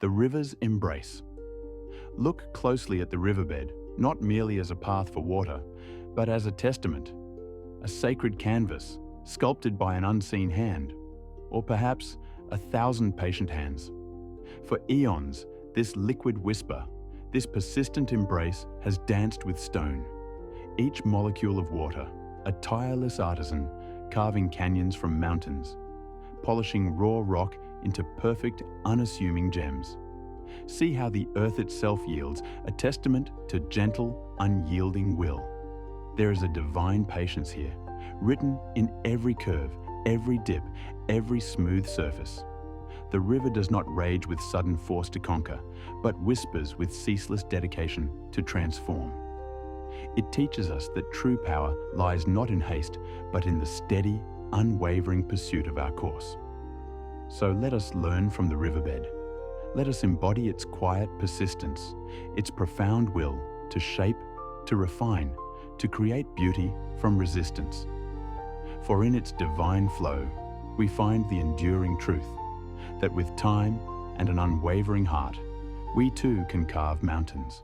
The river's embrace. Look closely at the riverbed, not merely as a path for water, but as a testament, a sacred canvas sculpted by an unseen hand, or perhaps 1,000 patient hands. For eons, this liquid whisper, this persistent embrace has danced with stone. Each molecule of water, a tireless artisan, carving canyons from mountains, polishing raw rock into perfect, unassuming gems. See how the earth itself yields, a testament to gentle, unyielding will. There is a divine patience here, written in every curve, every dip, every smooth surface. The river does not rage with sudden force to conquer, but whispers with ceaseless dedication to transform. It teaches us that true power lies not in haste, but in the steady, unwavering pursuit of our course. So let us learn from the riverbed. Let us embody its quiet persistence, its profound will to shape, to refine, to create beauty from resistance. For in its divine flow, we find the enduring truth that with time and an unwavering heart, we too can carve mountains.